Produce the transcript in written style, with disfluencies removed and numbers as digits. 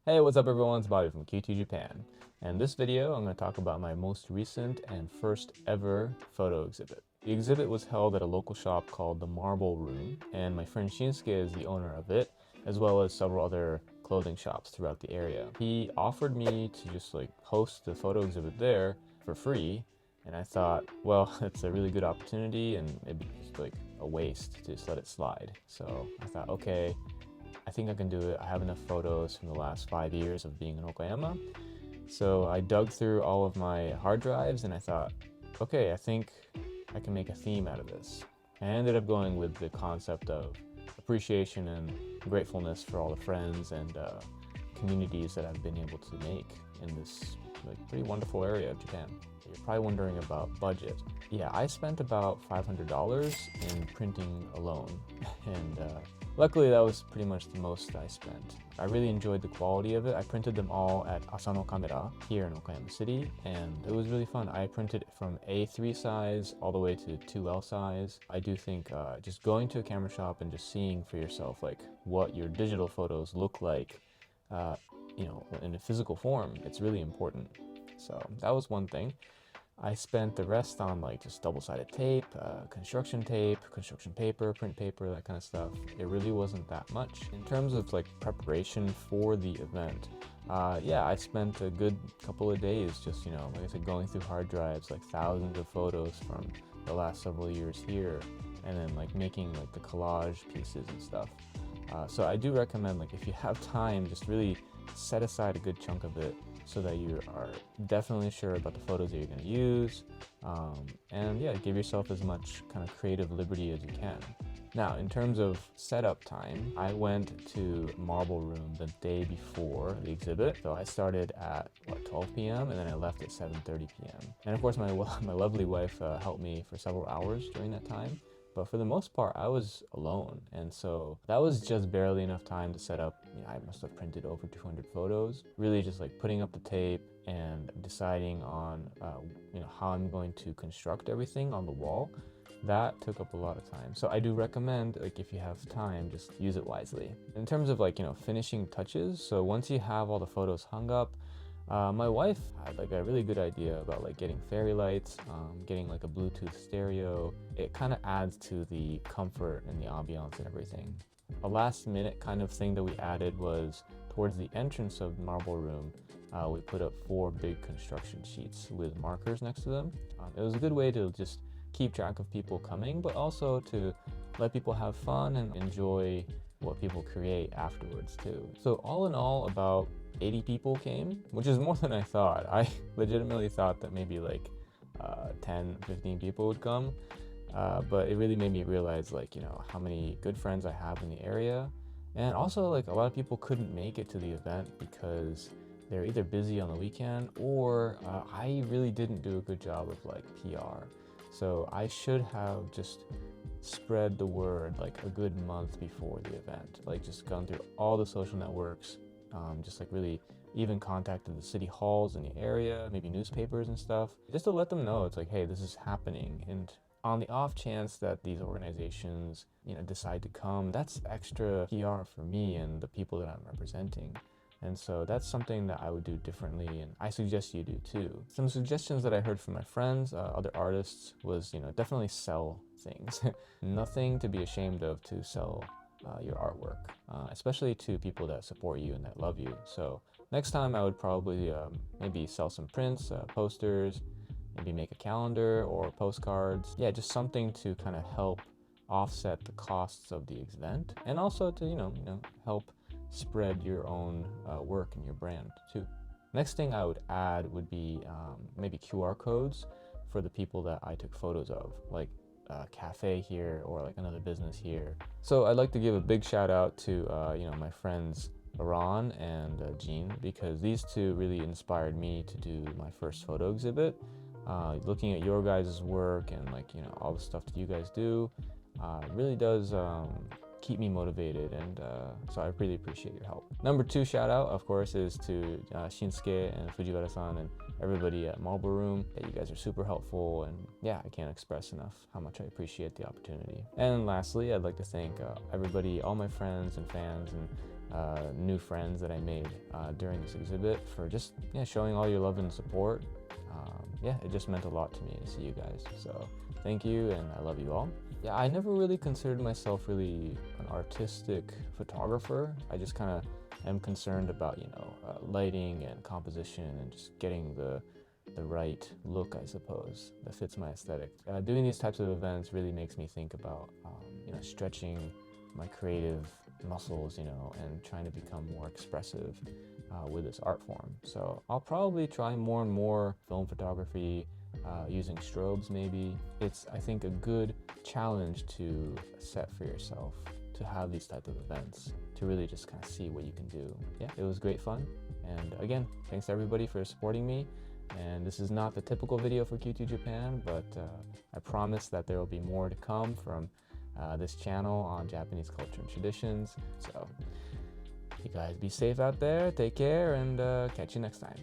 Hey, what's up everyone? It's Bobby from QT Japan. And in this video, I'm going to talk about my most recent and first ever photo exhibit. The exhibit was held at a local shop called the Marble Room, and my friend Shinsuke is the owner of it, as well as several other clothing shops throughout the area. He offered me to just host the photo exhibit there for free, and I thought, well, it's a really good opportunity and it'd be just a waste to just let it slide. So I thought, okay, I think I can do it. I have enough photos from the last 5 years of being in Okayama. So I dug through all of my hard drives and I thought, okay, I think I can make a theme out of this. I ended up going with the concept of appreciation and gratefulness for all the friends and communities that I've been able to make in this pretty wonderful area of Japan. You're probably wondering about budget. Yeah, I spent about $500 in printing alone, and luckily that was pretty much the most I spent. I really enjoyed the quality of it. I printed them all at Asano Camera here in Okayama City, and it was really fun. I printed from A3 size all the way to 2L size. I do think just going to a camera shop and just seeing for yourself what your digital photos look like in a physical form, it's really important. So that was one thing. I spent the rest on just double-sided tape, construction paper, print paper, that kind of stuff. It really wasn't that much. In terms of preparation for the event, yeah, I spent a good couple of days just, like I said, going through hard drives, thousands of photos from the last several years here, and then making the collage pieces and stuff. So I do recommend if you have time, just really set aside a good chunk of it so that you are definitely sure about the photos that you're going to use, and yeah, give yourself as much kind of creative liberty as you can. Now, in terms of setup time, I went to Marble Room the day before the exhibit, so I started at 12 p.m. and then I left at 7:30 p.m. And of course my lovely wife helped me for several hours during that time. But for the most part, I was alone, and so that was just barely enough time to set up. I must have printed over 200 photos. Really just putting up the tape and deciding on how I'm going to construct everything on the wall. That took up a lot of time. So I do recommend, if you have time, just use it wisely. In terms of finishing touches, so once you have all the photos hung up, my wife had a really good idea about getting fairy lights, getting a Bluetooth stereo. It kind of adds to the comfort and the ambiance and everything. A last minute kind of thing that we added was towards the entrance of the Marble Room, we put up 4 big construction sheets with markers next to them. It was a good way to just keep track of people coming, but also to let people have fun and enjoy what people create afterwards too. So all in all, about 80 people came, which is more than I thought. I legitimately thought that maybe 10, 15 people would come, but it really made me realize how many good friends I have in the area. And also a lot of people couldn't make it to the event because they're either busy on the weekend or I really didn't do a good job of PR. So I should have just spread the word a good month before the event, just gone through all the social networks, just really even contacted the city halls in the area, maybe newspapers and stuff, just to let them know it's hey, this is happening. And on the off chance that these organizations decide to come, that's extra PR for me and the people that I'm representing. And so that's something that I would do differently, and I suggest you do too. Some suggestions that I heard from my friends, other artists, was definitely sell things. Nothing to be ashamed of to sell your artwork, especially to people that support you and that love you. So next time I would probably maybe sell some prints, posters, maybe make a calendar or postcards. Yeah, just something to kind of help offset the costs of the event, and also to help spread your own work and your brand too. Next thing I would add would be maybe QR codes for the people that I took photos of, a cafe here or another business here. So I'd like to give a big shout out to my friends Ahraun and Jean, because these two really inspired me to do my first photo exhibit. Looking at your guys' work and all the stuff that you guys do really does keep me motivated, and so I really appreciate your help. Number 2 shout out, of course, is to Shinsuke and Fujiwara-san and everybody at Marble Room. Yeah, you guys are super helpful, and yeah, I can't express enough how much I appreciate the opportunity. And lastly, I'd like to thank everybody, all my friends and fans and new friends that I made during this exhibit, for just showing all your love and support. Yeah, it just meant a lot to me to see you guys. So thank you, and I love you all. Yeah, I never really considered myself really an artistic photographer. I just kind of am concerned about lighting and composition and just getting the right look, I suppose, that fits my aesthetic. Doing these types of events really makes me think about stretching my creative muscles, and trying to become more expressive with this art form. So I'll probably try more and more film photography, using strobes maybe. It's, I think, a good challenge to set for yourself, to have these type of events, to really just kind of see what you can do. Yeah, it was great fun. And again, thanks to everybody for supporting me. And this is not the typical video for Q2 Japan, but I promise that there will be more to come from this channel on Japanese culture and traditions. So you guys be safe out there, take care, and catch you next time.